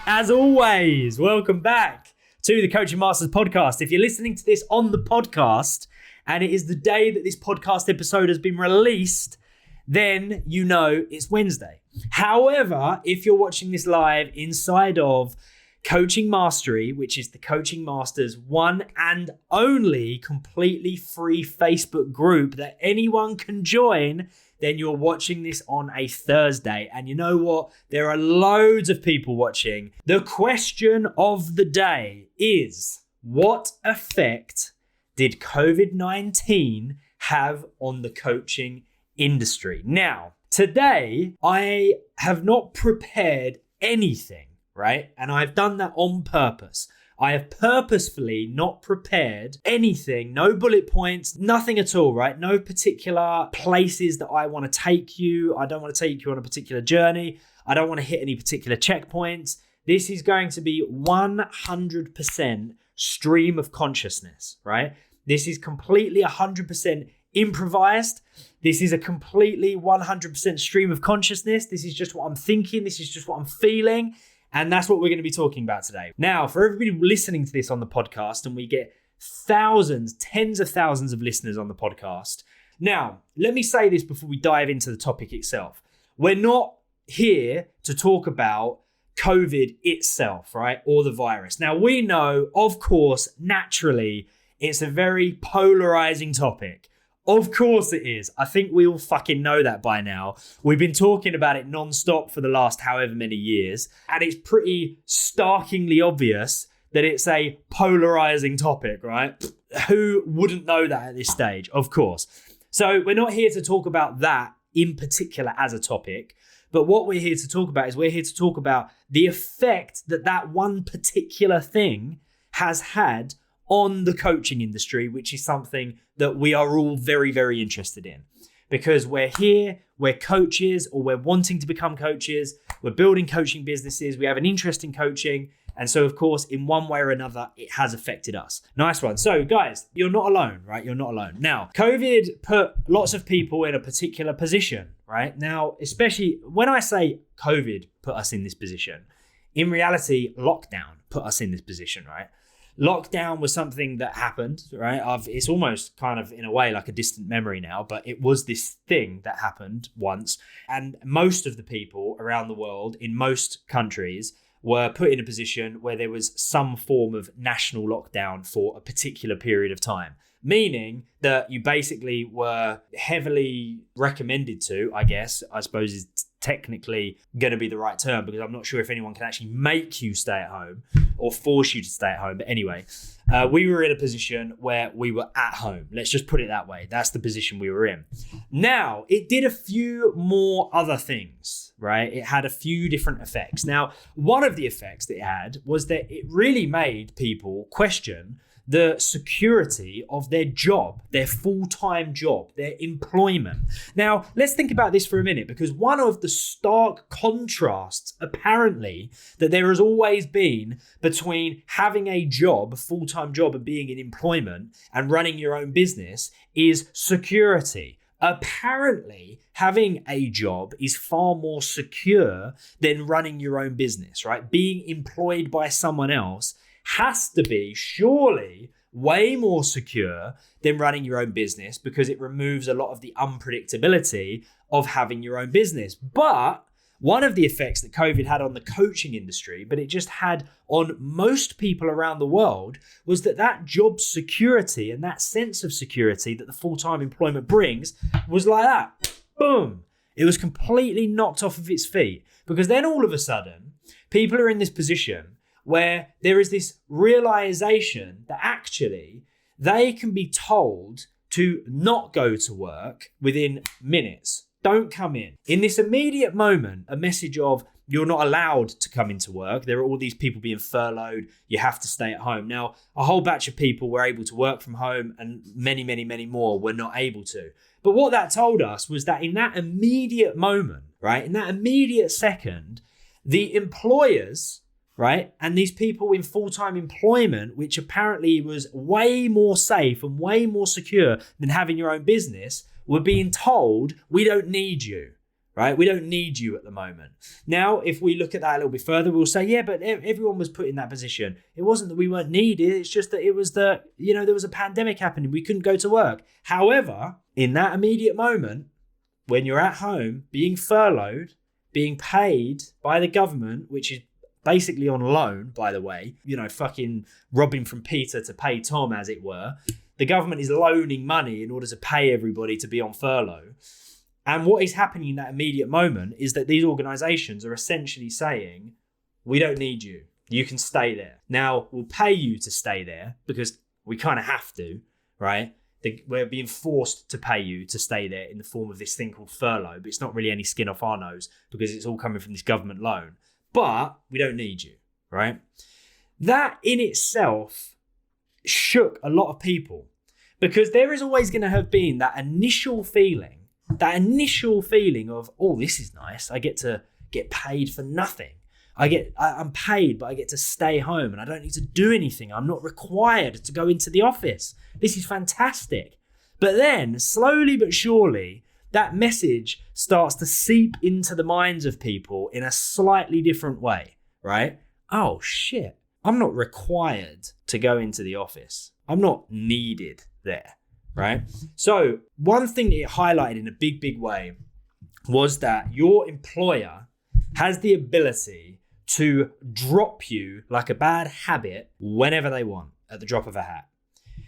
As always, welcome back to the Coaching Masters podcast. If you're listening to this on the podcast and it is the day that this podcast episode has been released, then you know it's Wednesday. However, if you're watching this live inside of Coaching Mastery, which is the Coaching Masters one and only completely free Facebook group that anyone can join, then you're watching this on a Thursday. And you know what? There are loads of people watching. The question of the day is, what effect did COVID-19 have on the coaching industry? Now, today, I have not prepared anything, right? And I've done that on purpose. I have purposefully not prepared anything, no bullet points, nothing at all, right? No particular places that I want to take you. I don't want to take you on a particular journey. I don't want to hit any particular checkpoints. This is going to be 100% stream of consciousness, right? This is completely 100% improvised. This is a completely 100% stream of consciousness. This is just what I'm thinking. This is just what I'm feeling. And that's what we're going to be talking about today. Now, for everybody listening to this on the podcast, and we get thousands, tens of thousands of listeners on the podcast. Now, let me say this before we dive into the topic itself. We're not here to talk about COVID itself, right? Or the virus. Now, we know, of course, naturally, it's a very polarizing topic. Of course it is. I think we all fucking know that by now. We've been talking about it non-stop for the last however many years. And it's pretty starkingly obvious that it's a polarizing topic, right? Who wouldn't know that at this stage? Of course. So we're not here to talk about that in particular as a topic. But what we're here to talk about is we're here to talk about the effect that that one particular thing has had on the coaching industry, which is something that we are all very, very interested in. Because we're here, we're coaches, or we're wanting to become coaches, we're building coaching businesses, we have an interest in coaching, and so of course, in one way or another, it has affected us. Nice one. So guys, you're not alone, right? You're not alone. Now, COVID put lots of people in a particular position, right? Now, especially when I say COVID put us in this position, in reality, lockdown put us in this position, right? Lockdown was something that happened, right? It's almost kind of in a way like a distant memory now, but it was this thing that happened once. And most of the people around the world in most countries were put in a position where there was some form of national lockdown for a particular period of time. Meaning that you basically were heavily recommended to, I suppose is technically going to be the right term, because I'm not sure if anyone can actually make you stay at home or force you to stay at home. But anyway, we were in a position where we were at home. Let's just put it that way. That's the position we were in. Now, it did a few more other things, right? It had a few different effects. Now, one of the effects that it had was that it really made people question the security of their job, their full-time job, their employment. Now, let's think about this for a minute, because one of the stark contrasts, apparently, that there has always been between having a job, a full-time job, and being in employment and running your own business is security. Apparently, having a job is far more secure than running your own business, right? Being employed by someone else has to be surely way more secure than running your own business, because it removes a lot of the unpredictability of having your own business. But one of the effects that COVID had on the coaching industry, but it just had on most people around the world, was that job security and that sense of security that the full-time employment brings was like that. Boom. It was completely knocked off of its feet, because then all of a sudden, people are in this position where there is this realization that actually they can be told to not go to work within minutes. Don't come in. In this immediate moment, a message of you're not allowed to come into work. There are all these people being furloughed. You have to stay at home. Now, a whole batch of people were able to work from home, and many, many, many more were not able to. But what that told us was that in that immediate moment, right, in that immediate second, the employers, right, and these people in full-time employment, which apparently was way more safe and way more secure than having your own business, were being told, we don't need you, right? We don't need you at the moment. Now, if we look at that a little bit further, we'll say, yeah, but everyone was put in that position. It wasn't that we weren't needed. It's just that it was there was a pandemic happening. We couldn't go to work. However, in that immediate moment, when you're at home being furloughed, being paid by the government, which is basically on loan, by the way, fucking robbing from Peter to pay Tom, as it were. The government is loaning money in order to pay everybody to be on furlough. And what is happening in that immediate moment is that these organizations are essentially saying, we don't need you. You can stay there. Now, we'll pay you to stay there because we kind of have to, right? We're being forced to pay you to stay there in the form of this thing called furlough, but it's not really any skin off our nose because it's all coming from this government loan. But we don't need you, right? That in itself shook a lot of people because there is always going to have been that initial feeling of, oh, this is nice. I get to get paid for nothing. I'm paid, but I get to stay home and I don't need to do anything. I'm not required to go into the office. This is fantastic. But then slowly but surely, that message starts to seep into the minds of people in a slightly different way, right? Oh shit, I'm not required to go into the office. I'm not needed there, right? So one thing that it highlighted in a big, big way was that your employer has the ability to drop you like a bad habit whenever they want at the drop of a hat.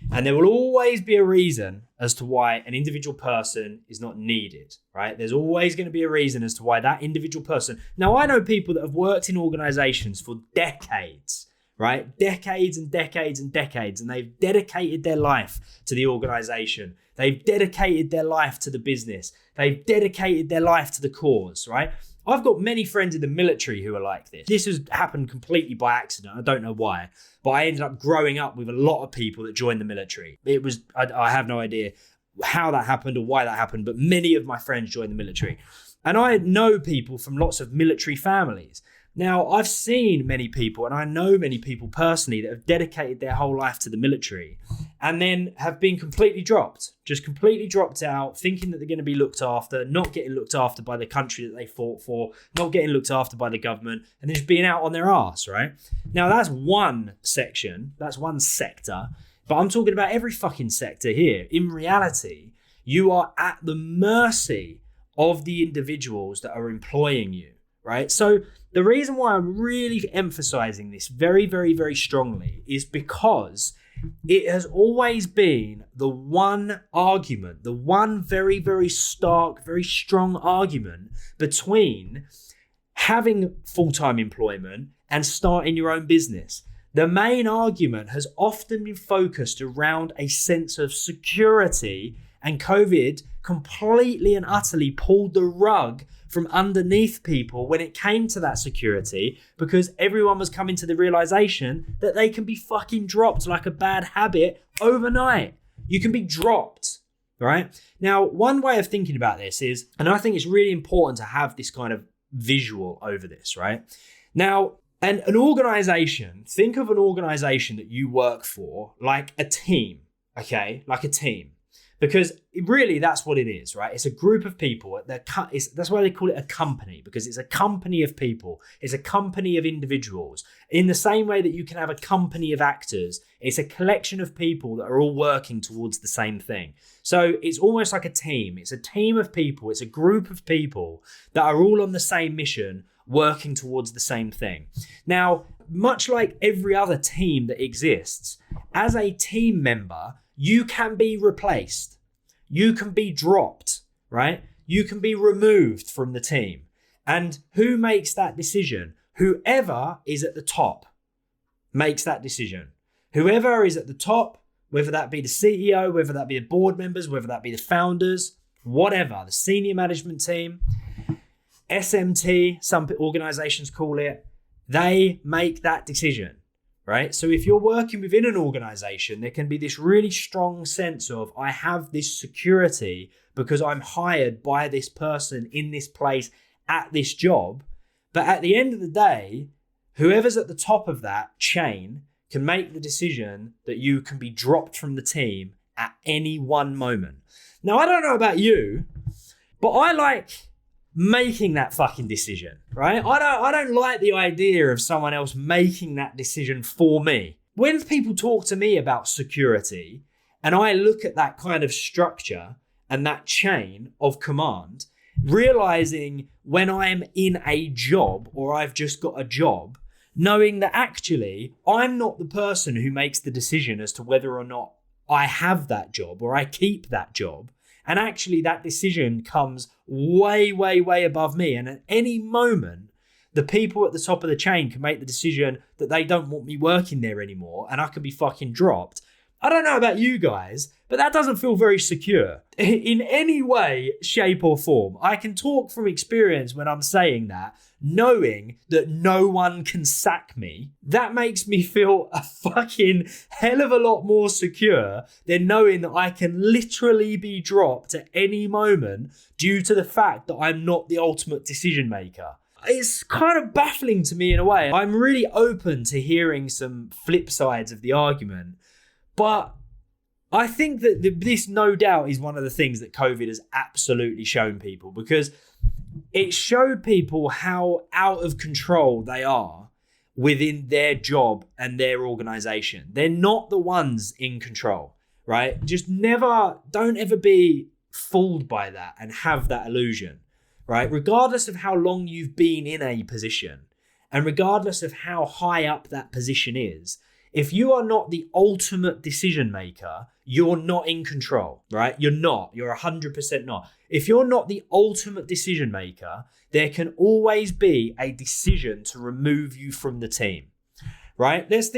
And there will always be a reason as to why an individual person is not needed, right? There's always going to be a reason as to why that individual person. Now, I know people that have worked in organizations for decades, right? Decades and decades and decades, and they've dedicated their life to the organization. They've dedicated their life to the business. They've dedicated their life to the cause, right? I've got many friends in the military who are like this. This has happened completely by accident. I don't know why, but I ended up growing up with a lot of people that joined the military. I have no idea how that happened or why that happened, but many of my friends joined the military. And I know people from lots of military families. Now, I've seen many people, and I know many people personally that have dedicated their whole life to the military and then have been completely dropped out, thinking that they're going to be looked after, not getting looked after by the country that they fought for, not getting looked after by the government, and just being out on their arse, right? Now, that's one section, that's one sector, but I'm talking about every fucking sector here. In reality, you are at the mercy of the individuals that are employing you, right? So the reason why I'm really emphasizing this very, very, very strongly is because it has always been the one argument, the one very, very stark, very strong argument between having full-time employment and starting your own business. The main argument has often been focused around a sense of security, and COVID completely and utterly pulled the rug from underneath people when it came to that security, because everyone was coming to the realization that they can be fucking dropped like a bad habit overnight. You can be dropped, right? Now, one way of thinking about this is, and I think it's really important to have this kind of visual over this, right? Now, an organization, think of an organization that you work for like a team, okay? Like a team. Because really, that's what it is, right? It's a group of people. That's why they call it a company, because it's a company of people. It's a company of individuals. In the same way that you can have a company of actors, it's a collection of people that are all working towards the same thing. So it's almost like a team. It's a team of people. It's a group of people that are all on the same mission, working towards the same thing. Now, much like every other team that exists, as a team member, you can be replaced. You can be dropped, right? You can be removed from the team. And who makes that decision? Whoever is at the top makes that decision. Whoever is at the top, whether that be the CEO, whether that be the board members, whether that be the founders, whatever, the senior management team, SMT, some organizations call it, they make that decision. Right? So if you're working within an organization, there can be this really strong sense of, I have this security because I'm hired by this person in this place at this job. But at the end of the day, whoever's at the top of that chain can make the decision that you can be dropped from the team at any one moment. Now, I don't know about you, but I like making that fucking decision, right? I don't like the idea of someone else making that decision for me. When people talk to me about security and I look at that kind of structure and that chain of command, realizing when I'm in a job or I've just got a job, knowing that actually I'm not the person who makes the decision as to whether or not I have that job or I keep that job. And actually that decision comes way, way, way above me. And at any moment, the people at the top of the chain can make the decision that they don't want me working there anymore and I could be fucking dropped. I don't know about you guys, but that doesn't feel very secure in any way, shape or form. I can talk from experience when I'm saying that, knowing that no one can sack me. That makes me feel a fucking hell of a lot more secure than knowing that I can literally be dropped at any moment due to the fact that I'm not the ultimate decision maker. It's kind of baffling to me in a way. I'm really open to hearing some flip sides of the argument. But I think that this no doubt is one of the things that COVID has absolutely shown people, because it showed people how out of control they are within their job and their organization. They're not the ones in control, right? Don't ever be fooled by that and have that illusion, right? Regardless of how long you've been in a position and regardless of how high up that position is, if you are not the ultimate decision maker, you're not in control, right? You're not. You're 100% not. If you're not the ultimate decision maker, there can always be a decision to remove you from the team, right? Let's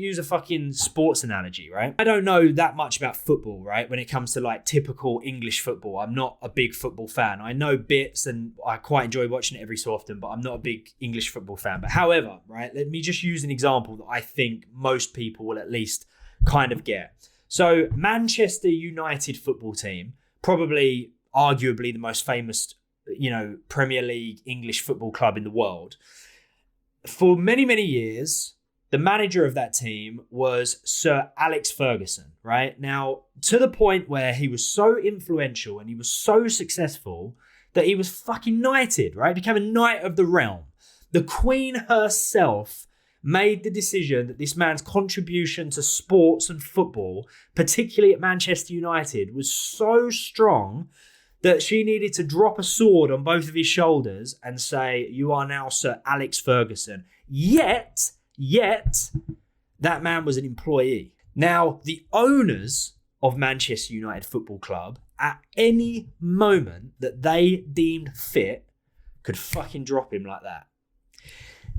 use a fucking sports analogy, right? I don't know that much about football, right? When it comes to like typical English football, I'm not a big football fan. I know bits and I quite enjoy watching it every so often, but I'm not a big English football fan. But however, right, let me just use an example that I think most people will at least kind of get. So Manchester United football team, probably arguably the most famous, Premier League English football club in the world. For many, many years, the manager of that team was Sir Alex Ferguson, right? Now, to the point where he was so influential and he was so successful that he was fucking knighted, right? Became a knight of the realm. The Queen herself made the decision that this man's contribution to sports and football, particularly at Manchester United, was so strong that she needed to drop a sword on both of his shoulders and say, "You are now Sir Alex Ferguson." Yet, that man was an employee. Now, the owners of Manchester United Football Club, at any moment that they deemed fit, could fucking drop him like that.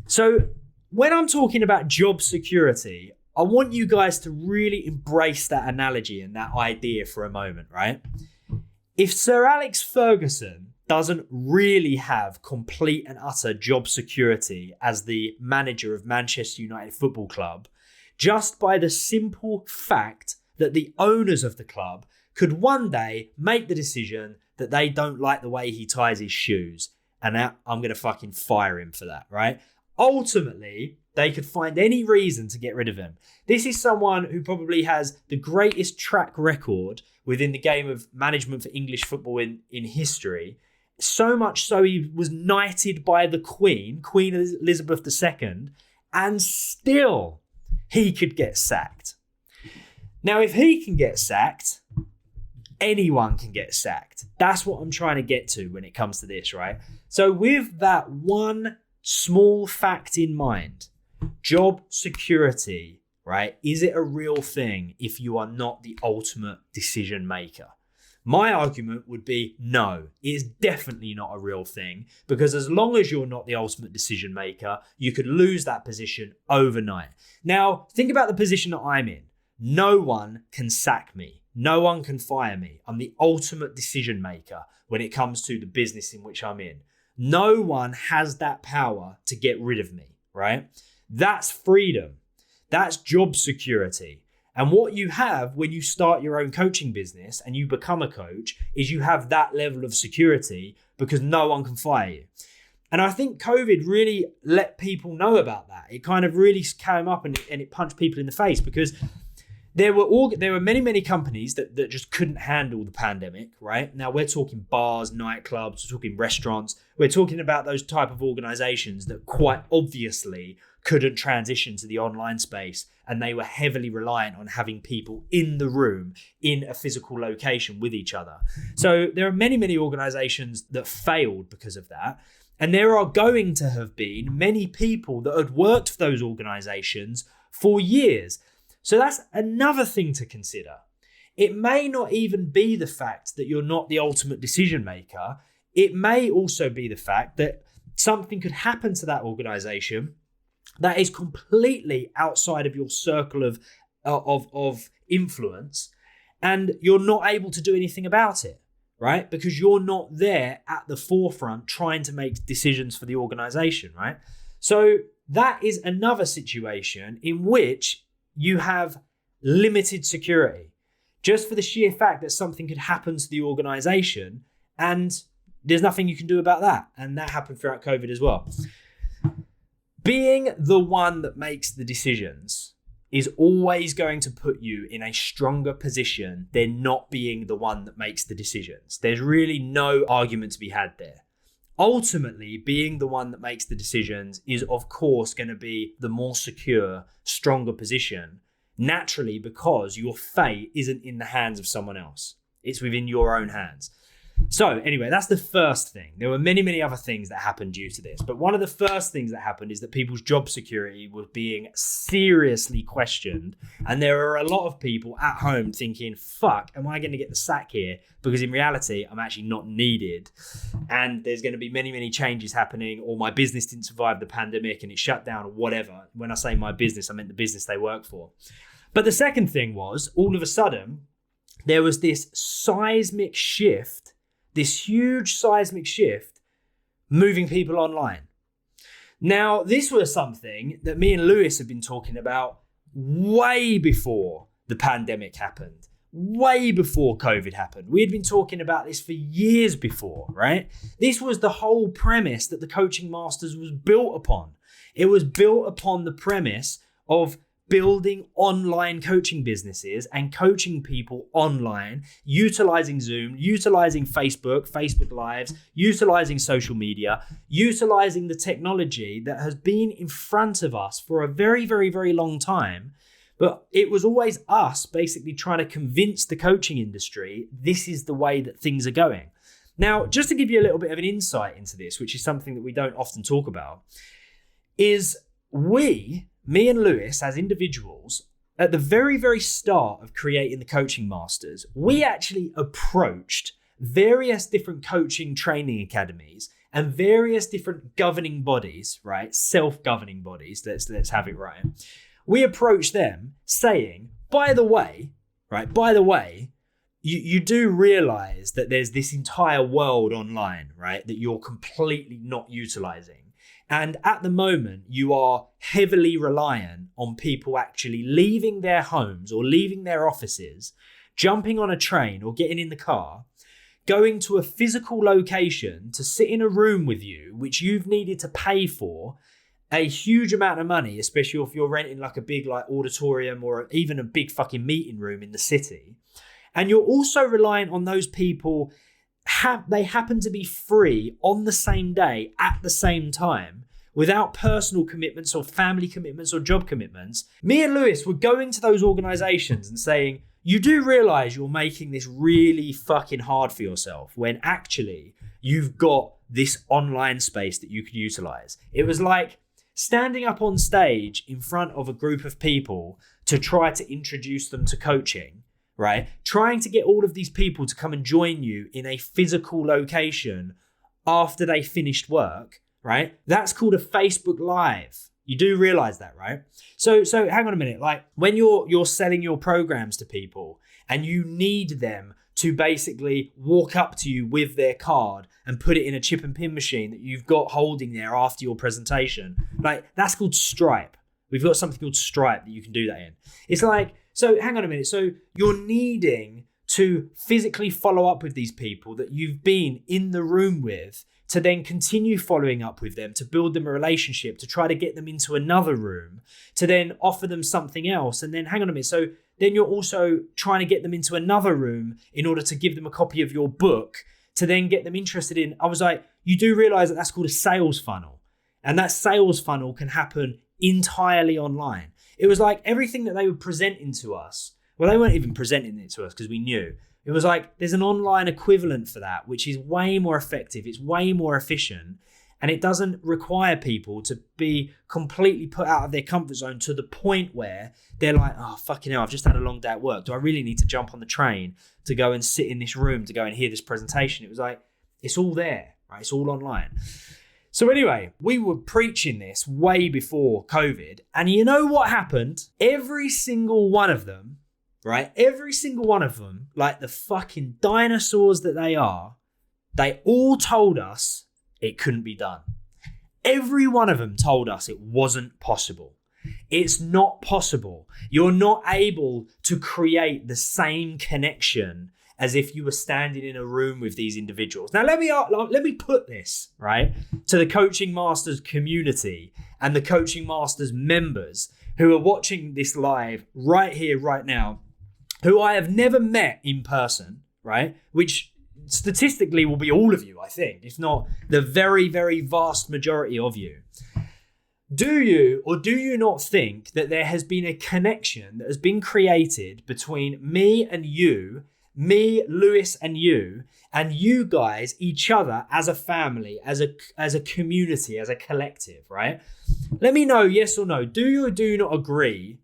So, when I'm talking about job security, I want you guys to really embrace that analogy and that idea for a moment, right? If Sir Alex Ferguson doesn't really have complete and utter job security as the manager of Manchester United Football Club, just by the simple fact that the owners of the club could one day make the decision that they don't like the way he ties his shoes, and I'm going to fucking fire him for that, right? Ultimately, they could find any reason to get rid of him. This is someone who probably has the greatest track record within the game of management for English football in history. So much so he was knighted by the Queen Elizabeth II, and still he could get sacked. Now, if he can get sacked, anyone can get sacked. That's what I'm trying to get to when it comes to this, right? So with that one small fact in mind, job security, right? Is it a real thing if you are not the ultimate decision maker? My argument would be no, it is definitely not a real thing, because as long as you're not the ultimate decision maker, you could lose that position overnight. Now, think about the position that I'm in. No one can sack me. No one can fire me. I'm the ultimate decision maker when it comes to the business in which I'm in. No one has that power to get rid of me, right? That's freedom. That's job security. And what you have when you start your own coaching business and you become a coach is you have that level of security because no one can fire you. And I think COVID really let people know about that. It kind of really came up and it punched people in the face, because There were many companies that just couldn't handle the pandemic, right? Now we're talking bars, nightclubs, we're talking restaurants. We're talking about those type of organizations that quite obviously couldn't transition to the online space, and they were heavily reliant on having people in the room in a physical location with each other. So there are many organizations that failed because of that. And there are going to have been many people that had worked for those organizations for years. So that's another thing to consider. It may not even be the fact that you're not the ultimate decision maker. It may also be the fact that something could happen to that organization that is completely outside of your circle of influence, and you're not able to do anything about it, right? Because you're not there at the forefront trying to make decisions for the organization, right? So that is another situation in which you have limited security, just for the sheer fact that something could happen to the organization and there's nothing you can do about that. And that happened throughout COVID as well. Being the one that makes the decisions is always going to put you in a stronger position than not being the one that makes the decisions. There's really no argument to be had there. Ultimately, being the one that makes the decisions is, of course, going to be the more secure, stronger position, naturally, because your fate isn't in the hands of someone else. It's within your own hands. So anyway, that's the first thing. There were many other things that happened due to this. But one of the first things that happened is that people's job security was being seriously questioned. And there are a lot of people at home thinking, fuck, am I going to get the sack here? Because in reality, I'm actually not needed. And there's going to be many changes happening, or my business didn't survive the pandemic and it shut down or whatever. When I say my business, I meant the business they work for. But the second thing was, all of a sudden, there was this seismic shift, this huge seismic shift, moving people online. Now, this was something that me and Lewis have been talking about way before the pandemic happened, way before COVID happened. We had been talking about this for years before, right? This was the whole premise that the Coaching Masters was built upon. It was built upon the premise of building online coaching businesses and coaching people online, utilizing Zoom, utilizing Facebook Lives, utilizing social media, utilizing the technology that has been in front of us for a very long time. But it was always us basically trying to convince the coaching industry this is the way that things are going. Now, just to give you a little bit of an insight into this, which is something that we don't often talk about, is me and Lewis, as individuals, at the very start of creating the Coaching Masters, we actually approached various different coaching training academies and various different governing bodies, right? Self-governing bodies, let's have it right. We approached them saying, by the way, you do realize that there's this entire world online, right? That you're completely not utilizing. And at the moment, you are heavily reliant on people actually leaving their homes or leaving their offices, jumping on a train or getting in the car, going to a physical location to sit in a room with you, which you've needed to pay for a huge amount of money, especially if you're renting like a big like auditorium or even a big fucking meeting room in the city. And you're also reliant on those people. They happen to be free on the same day at the same time without personal commitments or family commitments or job commitments. Me and Lewis were going to those organizations and saying, you do realize you're making this really fucking hard for yourself when actually you've got this online space that you could utilize. It was like standing up on stage in front of a group of people to try to introduce them to coaching, right? Trying to get all of these people to come and join you in a physical location after they finished work, right? That's called a Facebook Live. You do realize that, right? So hang on a minute. Like when you're selling your programs to people and you need them to basically walk up to you with their card and put it in a chip and pin machine that you've got holding there after your presentation, like that's called Stripe. We've got something called Stripe that you can do that in. It's like, so hang on a minute. So you're needing to physically follow up with these people that you've been in the room with, to then continue following up with them, to build them a relationship, to try to get them into another room, to then offer them something else. And then hang on a minute. So then you're also trying to get them into another room in order to give them a copy of your book, to then get them interested in. I was like, you do realize that that's called a sales funnel. And that sales funnel can happen entirely online. It was like everything that they were presenting to us. Well, they weren't even presenting it to us because we knew. It was like there's an online equivalent for that, which is way more effective. It's way more efficient. And it doesn't require people to be completely put out of their comfort zone to the point where they're like, oh, fucking hell, I've just had a long day at work. Do I really need to jump on the train to go and sit in this room to go and hear this presentation? It was like, it's all there, right? It's all online. So anyway, we were preaching this way before COVID. And you know what happened? Every single one of them, right? Every single one of them, like the fucking dinosaurs that they are, they all told us it couldn't be done. Every one of them told us it wasn't possible. It's not possible. You're not able to create the same connection as if you were standing in a room with these individuals. Now, let me put this, right, to the Coaching Masters community and the Coaching Masters members who are watching this live right here, right now, who I have never met in person, right, which statistically will be all of you, I think, if not the very, very vast majority of you. Do you or do you not think that there has been a connection that has been created between me and you, me, Lewis, and you guys, each other as a family, as a community, as a collective, right? Let me know, yes or no. Do you or do you not agree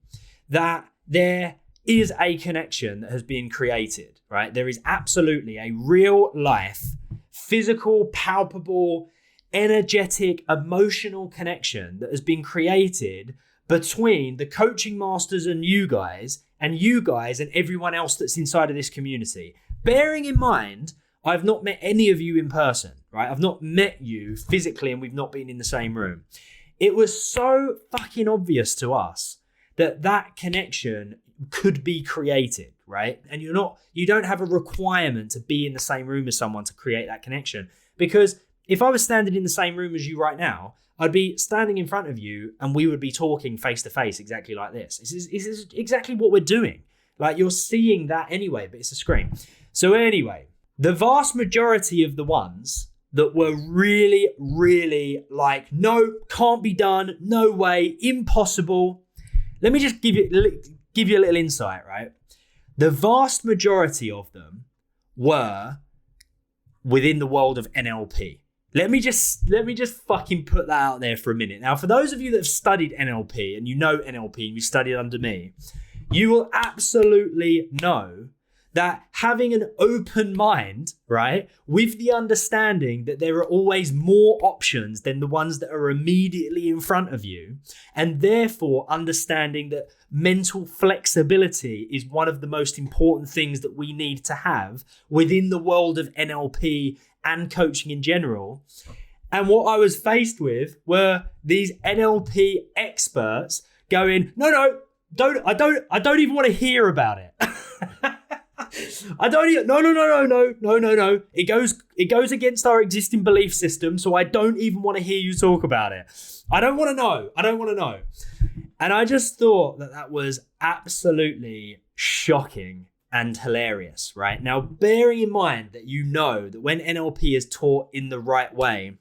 that there is a connection that has been created, right? There is absolutely a real life, physical, palpable, energetic, emotional connection that has been created between the Coaching Masters and you guys and everyone else that's inside of this community. Bearing in mind, I've not met any of you in person, right? I've not met you physically and we've not been in the same room. It was so fucking obvious to us that that connection could be created, right? And you don't have a requirement to be in the same room as someone to create that connection. Because if I was standing in the same room as you right now, I'd be standing in front of you and we would be talking face to face exactly like this. This is exactly what we're doing. Like, you're seeing that anyway, but it's a screen. So anyway, the vast majority of the ones that were really, really like, no, can't be done, no way, impossible. Let me just give you a little insight, right? The vast majority of them were within the world of NLP. Let me just fucking put that out there for a minute. Now, for those of you that have studied NLP and you know NLP and you studied under me, you will absolutely know that having an open mind, right, with the understanding that there are always more options than the ones that are immediately in front of you, and therefore understanding that mental flexibility is one of the most important things that we need to have within the world of NLP and coaching in general. And what I was faced with were these NLP experts going, no, I don't even want to hear about it. No. It goes against our existing belief system, so I don't even want to hear you talk about it. I don't want to know. And I just thought that was absolutely shocking and hilarious, right? Now, bearing in mind that you know that when NLP is taught in the right way,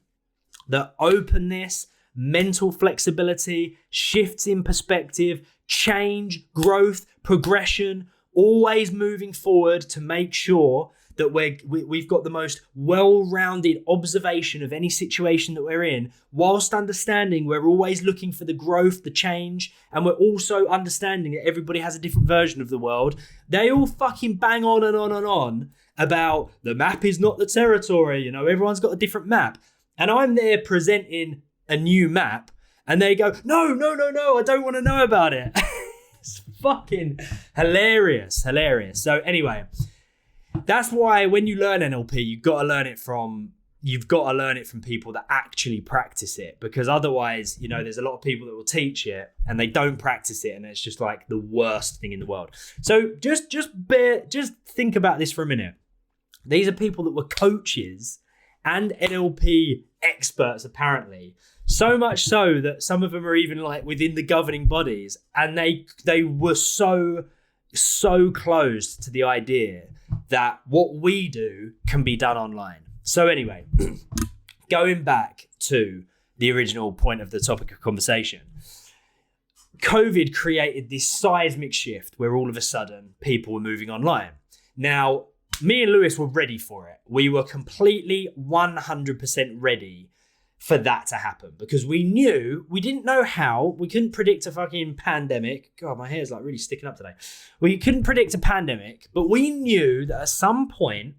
the openness, mental flexibility, shifts in perspective, change, growth, progression, always moving forward to make sure that we've got the most well-rounded observation of any situation that we're in, whilst understanding we're always looking for the growth, the change, and we're also understanding that everybody has a different version of the world. They all fucking bang on and on and on about the map is not the territory, you know, everyone's got a different map. And I'm there presenting a new map, and they go, no, I don't want to know about it. It's fucking hilarious. So anyway, that's why when you learn NLP, you've got to learn it from you've got to learn it from people that actually practice it, because otherwise, you know, there's a lot of people that will teach it and they don't practice it, and it's just like the worst thing in the world. So just think about this for a minute. These are people that were coaches and NLP experts, apparently. So much so that some of them are even like within the governing bodies, and they were so closed to the idea that what we do can be done online. So anyway, going back to the original point of the topic of conversation, COVID created this seismic shift where all of a sudden people were moving online. Now, me and Lewis were ready for it. We were completely 100% ready for that to happen, because we didn't know how. We couldn't predict a fucking pandemic. God, my hair's like really sticking up today. We couldn't predict a pandemic, but we knew that at some point,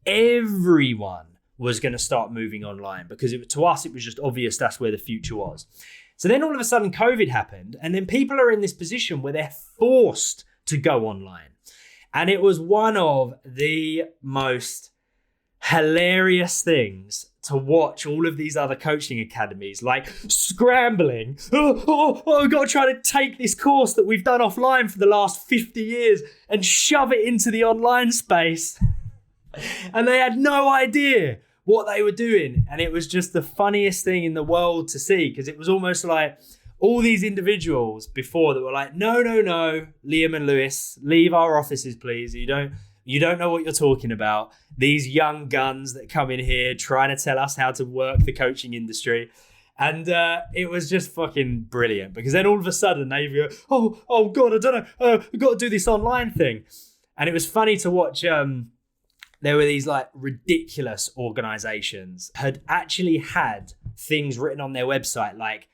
everyone was going to start moving online, because to us, it was just obvious that's where the future was. So then all of a sudden COVID happened, and then people are in this position where they're forced to go online. And it was one of the most hilarious things to watch all of these other coaching academies like scrambling. We've got to try to take this course that we've done offline for the last 50 years and shove it into the online space. And they had no idea what they were doing. And it was just the funniest thing in the world to see, because it was almost like all these individuals before that were like, no, Liam and Lewis, leave our offices, please. You don't know what you're talking about. These young guns that come in here trying to tell us how to work the coaching industry. And it was just fucking brilliant, because then all of a sudden they go, oh God, I don't know. We've got to do this online thing. And it was funny to watch. There were these like ridiculous organizations had actually had things written on their website like,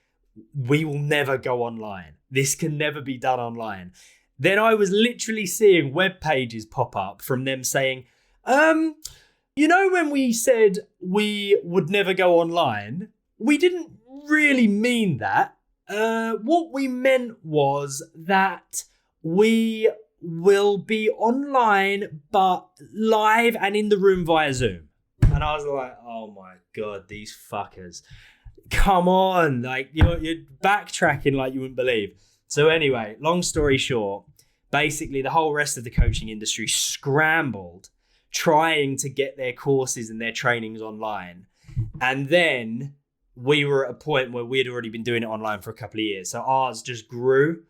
we will never go online. This can never be done online. Then I was literally seeing web pages pop up from them saying, you know, when we said we would never go online, we didn't really mean that. What we meant was that we will be online, but live and in the room via Zoom. And I was like, oh my God, these fuckers. Come on. Like, you're backtracking like you wouldn't believe. So anyway, long story short, basically the whole rest of the coaching industry scrambled trying to get their courses and their trainings online. And then we were at a point where we had already been doing it online for a couple of years. So ours just grew,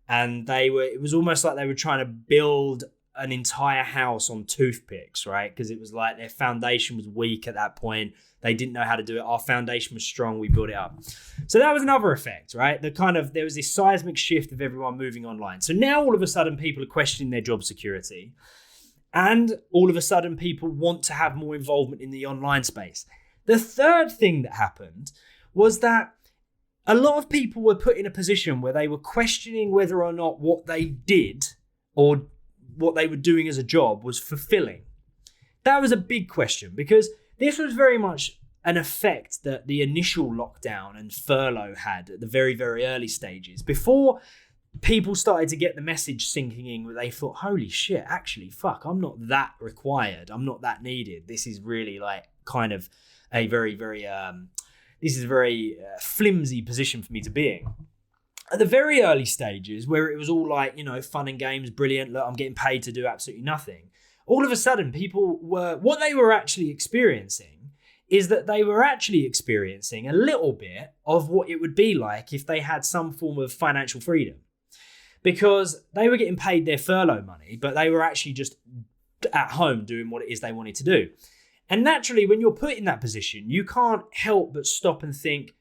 and it was almost like they were trying to build an entire house on toothpicks, right? Because it was like their foundation was weak at that point. They didn't know how to do it. Our foundation was strong. We built it up. So that was another effect, right? There was this seismic shift of everyone moving online. So now all of a sudden people are questioning their job security. And all of a sudden people want to have more involvement in the online space. The third thing that happened was that a lot of people were put in a position where they were questioning whether or not what they did or what they were doing as a job was fulfilling. That was a big question, because this was very much an effect that the initial lockdown and furlough had at the very, very early stages. Before people started to get the message sinking in, where they thought, holy shit, actually, fuck, I'm not that required. I'm not that needed. This is really like kind of a very, very, this is a very flimsy position for me to be in. At the very early stages, where it was all like, you know, fun and games, brilliant, look, I'm getting paid to do absolutely nothing. All of a sudden, what they were actually experiencing is that they were actually experiencing a little bit of what it would be like if they had some form of financial freedom. Because they were getting paid their furlough money, but they were actually just at home doing what it is they wanted to do. And naturally, when you're put in that position, you can't help but stop and think,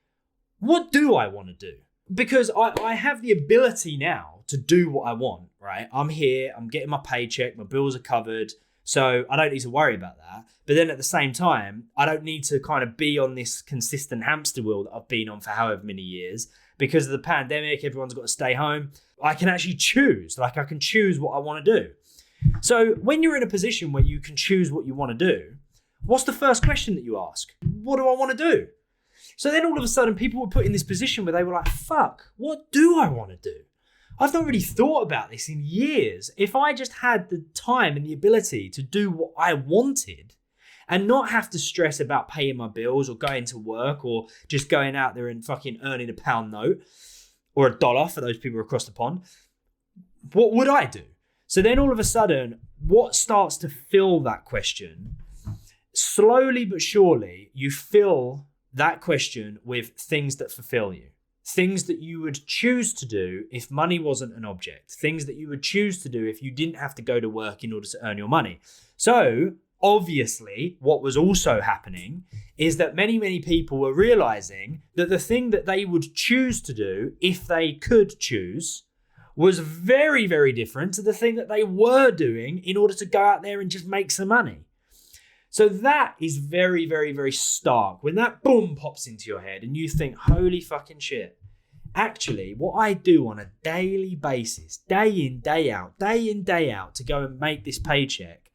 what do I want to do? Because I have the ability now to do what I want, right? I'm here, I'm getting my paycheck, my bills are covered, so I don't need to worry about that. But then at the same time, I don't need to kind of be on this consistent hamster wheel that I've been on for however many years. Because of the pandemic, everyone's got to stay home. I can actually choose, I can choose what I want to do. So when you're in a position where you can choose what you want to do, what's the first question that you ask? What do I want to do? So then all of a sudden people were put in this position where they were like, fuck, what do I want to do? I've not really thought about this in years. If I just had the time and the ability to do what I wanted and not have to stress about paying my bills or going to work or just going out there and fucking earning a pound note or $1 for those people across the pond, what would I do? So then all of a sudden, what starts to fill that question? Slowly but surely, you fill that question with things that fulfill you. Things that you would choose to do if money wasn't an object. Things that you would choose to do if you didn't have to go to work in order to earn your money. So obviously, what was also happening is that many people were realizing that the thing that they would choose to do if they could choose was very, very different to the thing that they were doing in order to go out there and just make some money. So that is very, very, very stark. When that boom pops into your head and you think, holy fucking shit. Actually, what I do on a daily basis, day in, day out, to go and make this paycheck,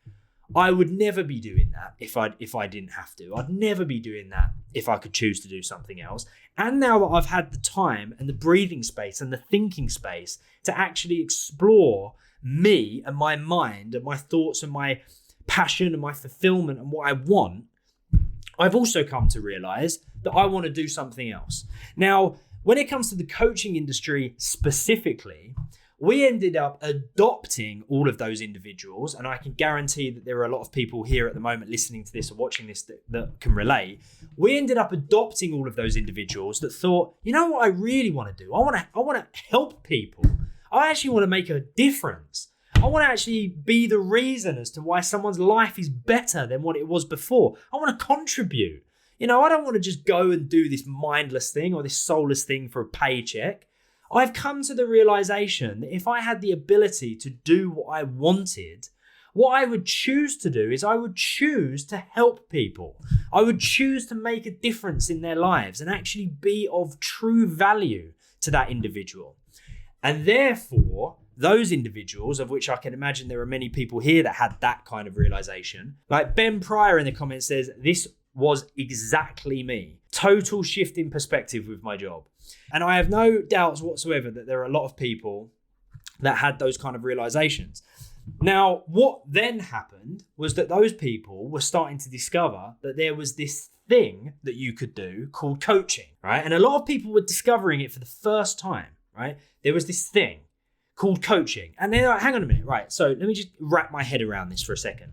I would never be doing that if I didn't have to. I'd never be doing that if I could choose to do something else. And now that I've had the time and the breathing space and the thinking space to actually explore me and my mind and my thoughts and my passion and my fulfillment and what I want, I've also come to realize that I want to do something else. Now, when it comes to the coaching industry specifically, we ended up adopting all of those individuals, and I can guarantee that there are a lot of people here at the moment listening to this or watching this that can relate. We ended up adopting all of those individuals that thought, you know what I really want to do? I want to help people. I actually want to make a difference. I want to actually be the reason as to why someone's life is better than what it was before. I want to contribute. I don't want to just go and do this mindless thing or this soulless thing for a paycheck. I've come to the realization that if I had the ability to do what I wanted, what I would choose to do is I would choose to help people. I would choose to make a difference in their lives and actually be of true value to that individual. And therefore, those individuals, of which I can imagine there are many people here that had that kind of realization, like Ben Pryor in the comments says, this was exactly me. Total shift in perspective with my job. And I have no doubts whatsoever that there are a lot of people that had those kind of realizations. Now, what then happened was that those people were starting to discover that there was this thing that you could do called coaching, right? And a lot of people were discovering it for the first time, right? There was this thing called coaching. And they're like, hang on a minute, right? So let me just wrap my head around this for a second.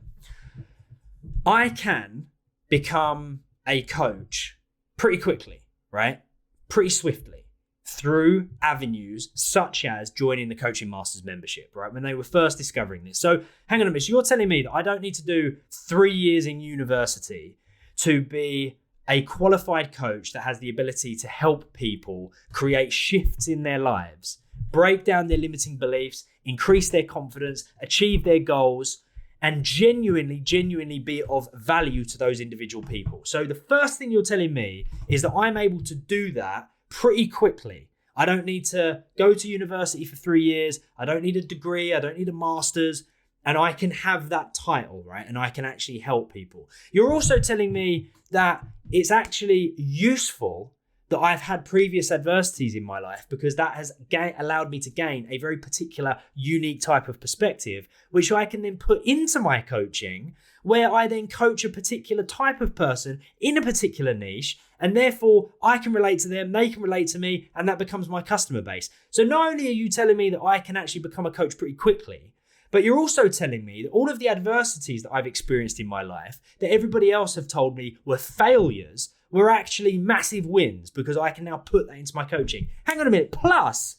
I can become a coach pretty quickly, right? Pretty swiftly through avenues such as joining the Coaching Masters membership, right? When they were first discovering this. So hang on a minute. So you're telling me that I don't need to do 3 years in university to be a qualified coach that has the ability to help people create shifts in their lives, break down their limiting beliefs, increase their confidence, achieve their goals, and genuinely be of value to those individual people. So the first thing you're telling me is that I'm able to do that pretty quickly. I don't need to go to university for 3 years. I don't need a degree. I don't need a master's. And I can have that title, right? And I can actually help people. You're also telling me that it's actually useful that I've had previous adversities in my life because that has allowed me to gain a very particular, unique type of perspective, which I can then put into my coaching, where I then coach a particular type of person in a particular niche, and therefore I can relate to them, they can relate to me, and that becomes my customer base. So not only are you telling me that I can actually become a coach pretty quickly, but you're also telling me that all of the adversities that I've experienced in my life, that everybody else have told me were failures, were actually massive wins because I can now put that into my coaching. Hang on a minute. Plus,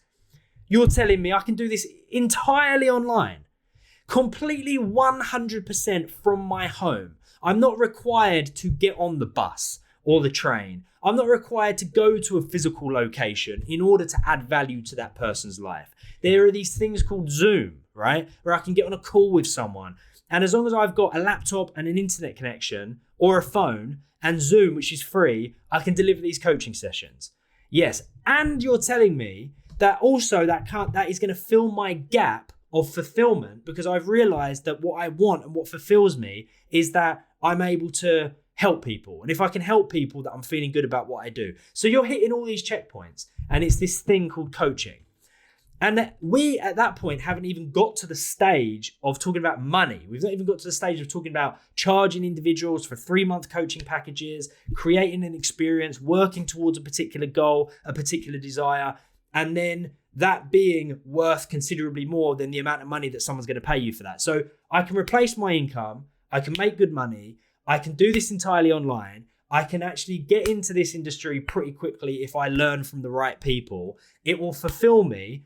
you're telling me I can do this entirely online, completely 100% from my home. I'm not required to get on the bus or the train. I'm not required to go to a physical location in order to add value to that person's life. There are these things called Zoom, right? Where I can get on a call with someone. And as long as I've got a laptop and an internet connection or a phone and Zoom, which is free, I can deliver these coaching sessions. Yes, and you're telling me that also that is going to fill my gap of fulfillment because I've realized that what I want and what fulfills me is that I'm able to help people. And if I can help people, that I'm feeling good about what I do. So you're hitting all these checkpoints, and it's this thing called coaching. And we, at that point, haven't even got to the stage of talking about money. We've not even got to the stage of talking about charging individuals for 3-month coaching packages, creating an experience, working towards a particular goal, a particular desire, and then that being worth considerably more than the amount of money that someone's going to pay you for that. So I can replace my income. I can make good money. I can do this entirely online. I can actually get into this industry pretty quickly if I learn from the right people. It will fulfill me.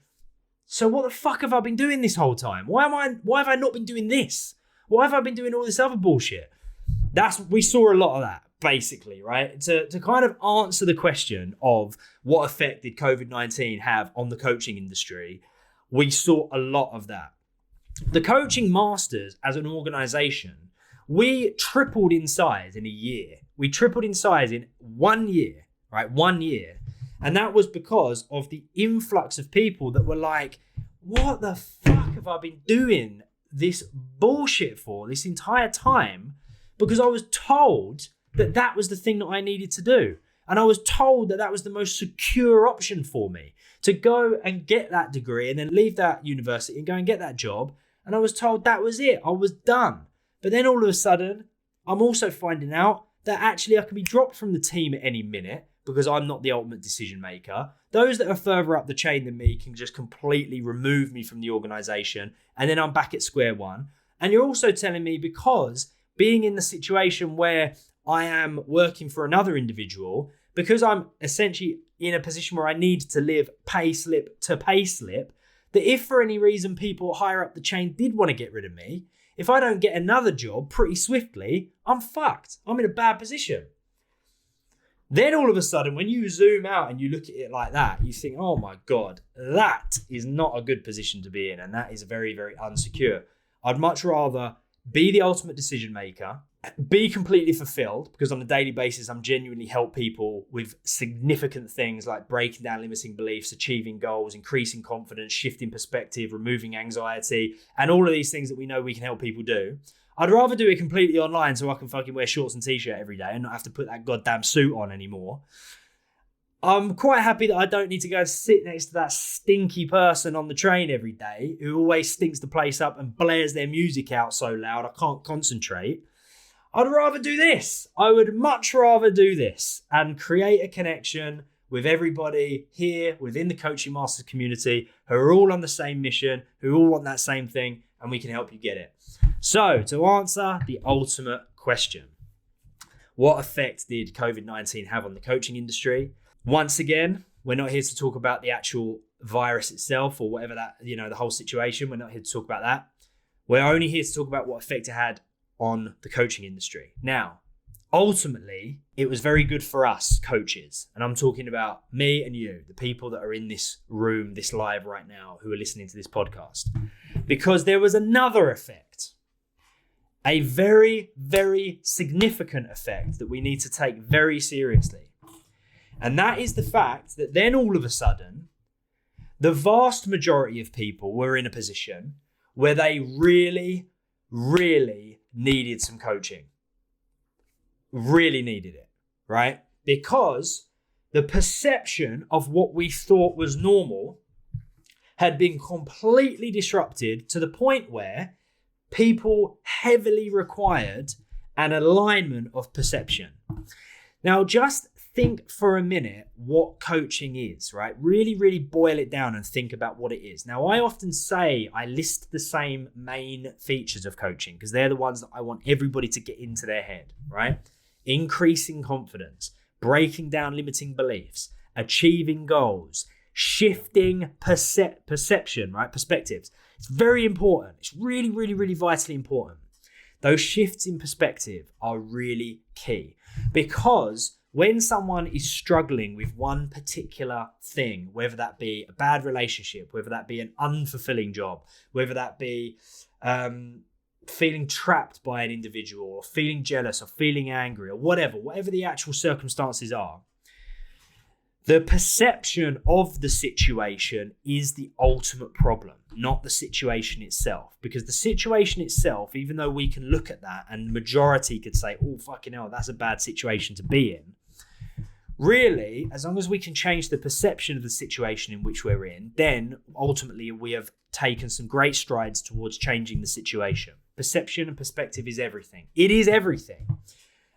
So what the fuck have I been doing this whole time? Why have I not been doing this? Why have I been doing all this other bullshit? We saw a lot of that, basically, right? To kind of answer the question of what effect did COVID-19 have on the coaching industry, we saw a lot of that. The Coaching Masters as an organization, we tripled in size in a year. We tripled in size in 1 year, right? 1 year. And that was because of the influx of people that were like, what the fuck have I been doing this bullshit for this entire time? Because I was told that that was the thing that I needed to do. And I was told that that was the most secure option for me, to go and get that degree and then leave that university and go and get that job. And I was told that was it. I was done. But then all of a sudden, I'm also finding out that actually I can be dropped from the team at any minute, because I'm not the ultimate decision maker. Those that are further up the chain than me can just completely remove me from the organization, and then I'm back at square one. And you're also telling me, because being in the situation where I am working for another individual, because I'm essentially in a position where I need to live pay slip to pay slip, that if for any reason people higher up the chain did want to get rid of me, if I don't get another job pretty swiftly, I'm fucked. I'm in a bad position. Then all of a sudden, when you zoom out and you look at it like that, you think, oh my God, that is not a good position to be in. And that is very, very unsecure. I'd much rather be the ultimate decision maker, be completely fulfilled, because on a daily basis, I'm genuinely help people with significant things like breaking down limiting beliefs, achieving goals, increasing confidence, shifting perspective, removing anxiety, and all of these things that we know we can help people do. I'd rather do it completely online so I can fucking wear shorts and t-shirt every day and not have to put that goddamn suit on anymore. I'm quite happy that I don't need to go and sit next to that stinky person on the train every day who always stinks the place up and blares their music out so loud I can't concentrate. I'd rather do this. I would much rather do this and create a connection with everybody here within the Coaching Masters community who are all on the same mission, who all want that same thing, and we can help you get it. So, to answer the ultimate question, what effect did COVID-19 have on the coaching industry? Once again, we're not here to talk about the actual virus itself or whatever that, the whole situation. We're not here to talk about that. We're only here to talk about what effect it had on the coaching industry. Now, ultimately, it was very good for us coaches. And I'm talking about me and you, the people that are in this room, this live right now, who are listening to this podcast. Because there was another effect, a very, very significant effect that we need to take very seriously. And that is the fact that then all of a sudden, the vast majority of people were in a position where they really, really needed some coaching. Really needed it, right? Because the perception of what we thought was normal had been completely disrupted to the point where people heavily required an alignment of perception. Now, just think for a minute what coaching is, right? Really, really boil it down and think about what it is. Now, I often say I list the same main features of coaching because they're the ones that I want everybody to get into their head, right? Increasing confidence, breaking down limiting beliefs, achieving goals, shifting perception, right? Perspectives. It's very important. It's really, really, really vitally important. Those shifts in perspective are really key because when someone is struggling with one particular thing, whether that be a bad relationship, whether that be an unfulfilling job, whether that be feeling trapped by an individual or feeling jealous or feeling angry or whatever the actual circumstances are, the perception of the situation is the ultimate problem, not the situation itself. Because the situation itself, even though we can look at that and the majority could say, oh, fucking hell, that's a bad situation to be in, really, as long as we can change the perception of the situation in which we're in, then ultimately we have taken some great strides towards changing the situation. Perception and perspective is everything. It is everything.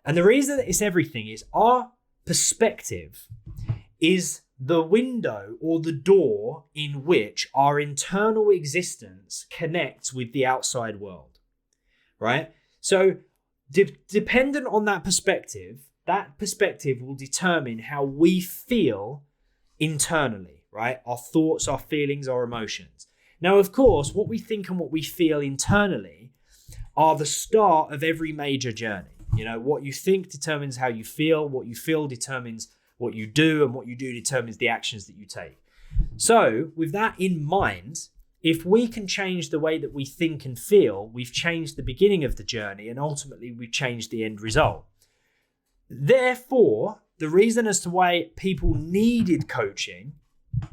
And the reason that it's everything is our perspective is the window or the door in which our internal existence connects with the outside world, right? So dependent on that perspective will determine how we feel internally, right? Our thoughts, our feelings, our emotions. Now, of course, what we think and what we feel internally are the start of every major journey. What you think determines how you feel, what you feel determines what you do, and what you do determines the actions that you take. So with that in mind, if we can change the way that we think and feel, we've changed the beginning of the journey, and ultimately we've changed the end result. Therefore, the reason as to why people needed coaching,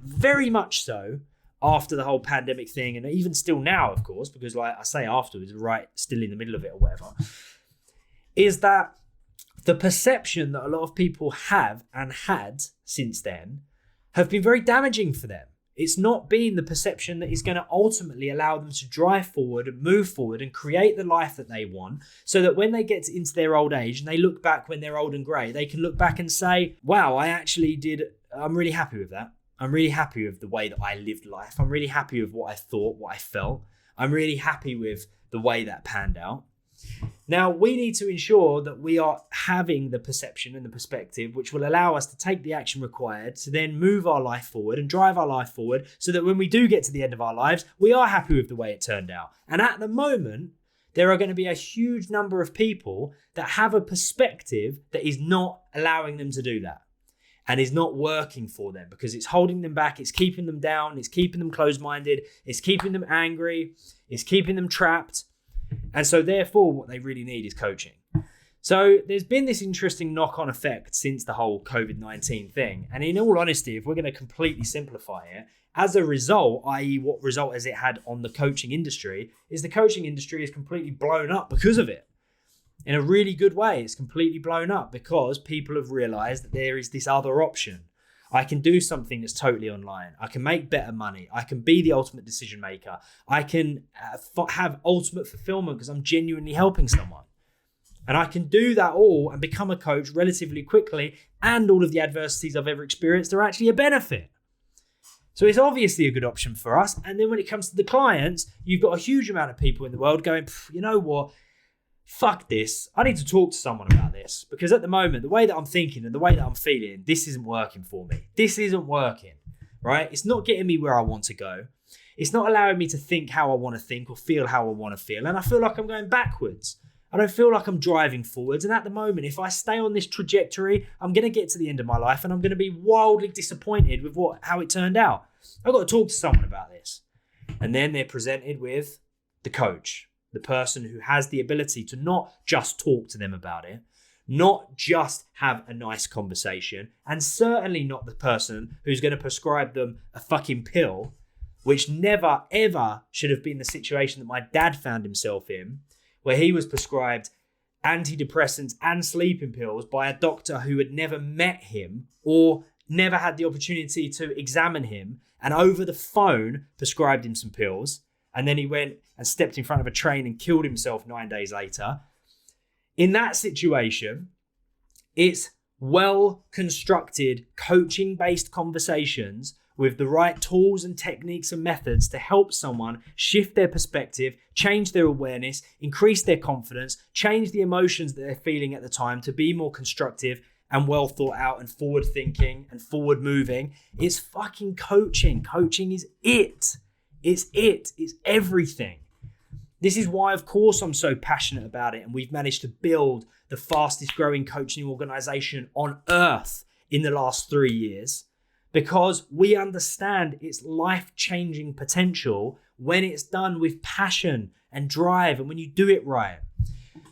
very much so, after the whole pandemic thing, and even still now, of course, because like I say afterwards, right, still in the middle of it or whatever, is that the perception that a lot of people have and had since then have been very damaging for them. It's not been the perception that is going to ultimately allow them to drive forward and move forward and create the life that they want, so that when they get into their old age and they look back when they're old and grey, they can look back and say, wow, I'm really happy with that. I'm really happy with the way that I lived life. I'm really happy with what I thought, what I felt. I'm really happy with the way that panned out. Now, we need to ensure that we are having the perception and the perspective which will allow us to take the action required to then move our life forward and drive our life forward, so that when we do get to the end of our lives, we are happy with the way it turned out. And at the moment, there are going to be a huge number of people that have a perspective that is not allowing them to do that and is not working for them, because it's holding them back, it's keeping them down, it's keeping them closed-minded, it's keeping them angry, it's keeping them trapped. And so therefore, what they really need is coaching. So there's been this interesting knock-on effect since the whole COVID-19 thing. And in all honesty, if we're going to completely simplify it, as a result, i.e. what result has it had on the coaching industry, is the coaching industry is completely blown up because of it. In a really good way, it's completely blown up because people have realized that there is this other option. I can do something that's totally online. I can make better money. I can be the ultimate decision maker. I can have ultimate fulfillment because I'm genuinely helping someone. And I can do that all and become a coach relatively quickly, and all of the adversities I've ever experienced are actually a benefit. So it's obviously a good option for us. And then when it comes to the clients, you've got a huge amount of people in the world going, you know what? Fuck this. I need to talk to someone about this, because at the moment, the way that I'm thinking and the way that I'm feeling, this isn't working for me. This isn't working, right? It's not getting me where I want to go. It's not allowing me to think how I want to think or feel how I want to feel. And I feel like I'm going backwards. I don't feel like I'm driving forwards. And at the moment, if I stay on this trajectory, I'm going to get to the end of my life and I'm going to be wildly disappointed with how it turned out. I've got to talk to someone about this. And then they're presented with the coach, the person who has the ability to not just talk to them about it, not just have a nice conversation, and certainly not the person who's going to prescribe them a fucking pill, which never, ever should have been the situation that my dad found himself in, where he was prescribed antidepressants and sleeping pills by a doctor who had never met him or never had the opportunity to examine him, and over the phone prescribed him some pills. And then he went and stepped in front of a train and killed himself 9 days later. In that situation, it's well-constructed coaching-based conversations with the right tools and techniques and methods to help someone shift their perspective, change their awareness, increase their confidence, change the emotions that they're feeling at the time to be more constructive and well thought out and forward thinking and forward moving. It's fucking coaching. Coaching is it. It's everything. This is why, of course, I'm so passionate about it. And we've managed to build the fastest growing coaching organization on earth in the last 3 years, because we understand its life-changing potential when it's done with passion and drive and when you do it right.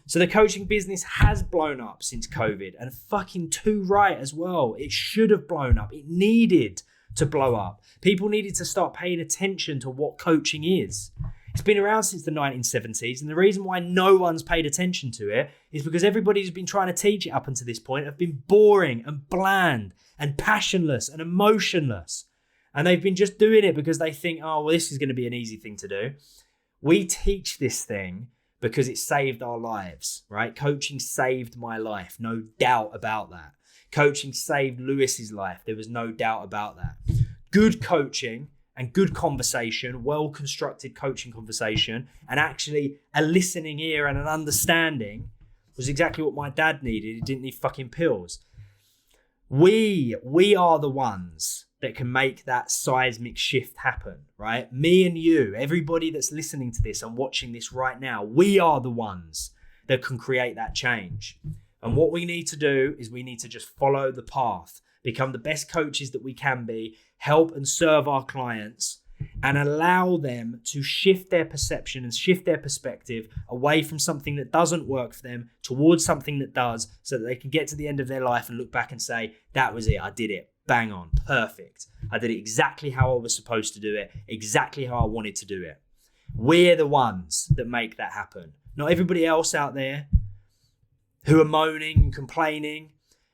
So the coaching business has blown up since COVID, and fucking too right as well. It should have blown up. It needed to blow up. People needed to start paying attention to what coaching is. It's been around since the 1970s, and the reason why no one's paid attention to it is because everybody who's been trying to teach it up until this point have been boring and bland and passionless and emotionless. And they've been just doing it because they think, oh, well, this is going to be an easy thing to do. We teach this thing because it saved our lives, right? Coaching saved my life, no doubt about that. Coaching saved Lewis's life. There was no doubt about that. Good coaching and good conversation, well-constructed coaching conversation, and actually a listening ear and an understanding was exactly what my dad needed. He didn't need fucking pills. We are the ones that can make that seismic shift happen, right? Me and you, everybody that's listening to this and watching this right now, we are the ones that can create that change. And what we need to do is we need to just follow the path, become the best coaches that we can be, help and serve our clients, and allow them to shift their perception and shift their perspective away from something that doesn't work for them towards something that does, so that they can get to the end of their life and look back and say, that was it, I did it. Bang on, perfect. I did it exactly how I was supposed to do it, exactly how I wanted to do it. We're the ones that make that happen. Not everybody else out there who are moaning and complaining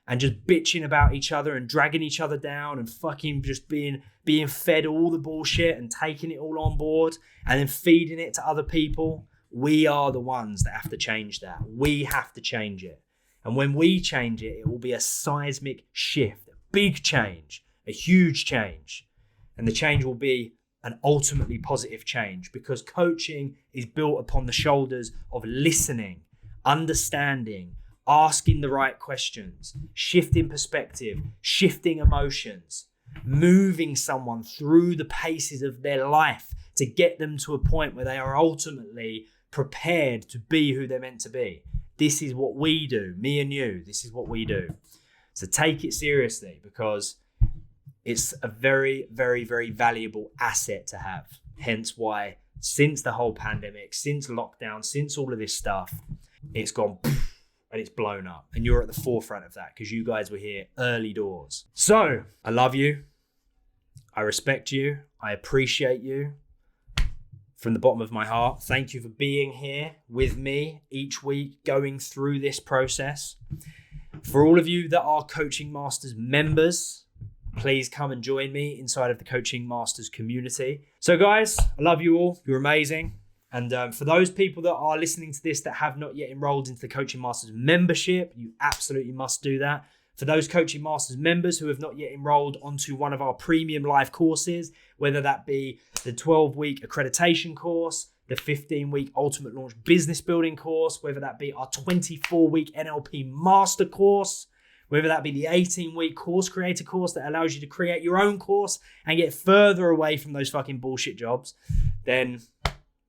and just bitching about each other and dragging each other down and fucking just being fed all the bullshit and taking it all on board and then feeding it to other people. We are the ones that have to change that. We have to change it. And when we change it, it will be a seismic shift. Big change, a huge change. And the change will be an ultimately positive change, because coaching is built upon the shoulders of listening, understanding, asking the right questions, shifting perspective, shifting emotions, moving someone through the paces of their life to get them to a point where they are ultimately prepared to be who they're meant to be. This is what we do, me and you. This is what we do. So take it seriously, because it's a very, very, very valuable asset to have. Hence why since the whole pandemic, since lockdown, since all of this stuff, it's gone and it's blown up. And you're at the forefront of that because you guys were here early doors. So I love you. I respect you. I appreciate you from the bottom of my heart. Thank you for being here with me each week, going through this process. For all of you that are Coaching Masters members, please come and join me inside of the Coaching Masters community. So guys, I love you all. You're amazing. And for those people that are listening to this that have not yet enrolled into the Coaching Masters membership, you absolutely must do that. For those Coaching Masters members who have not yet enrolled onto one of our premium live courses, whether that be the 12-week accreditation course, the 15-week Ultimate Launch Business Building course, whether that be our 24-week NLP Master course, whether that be the 18-week Course Creator course that allows you to create your own course and get further away from those fucking bullshit jobs, then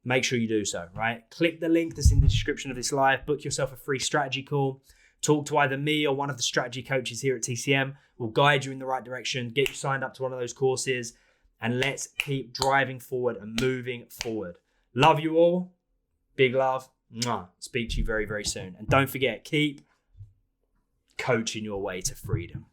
make sure you do so, right? Click the link that's in the description of this live, book yourself a free strategy call, talk to either me or one of the strategy coaches here at TCM. We'll guide you in the right direction, get you signed up to one of those courses, and let's keep driving forward and moving forward. Love you all. Big love. Mwah. Speak to you very, very soon. And don't forget, keep coaching your way to freedom.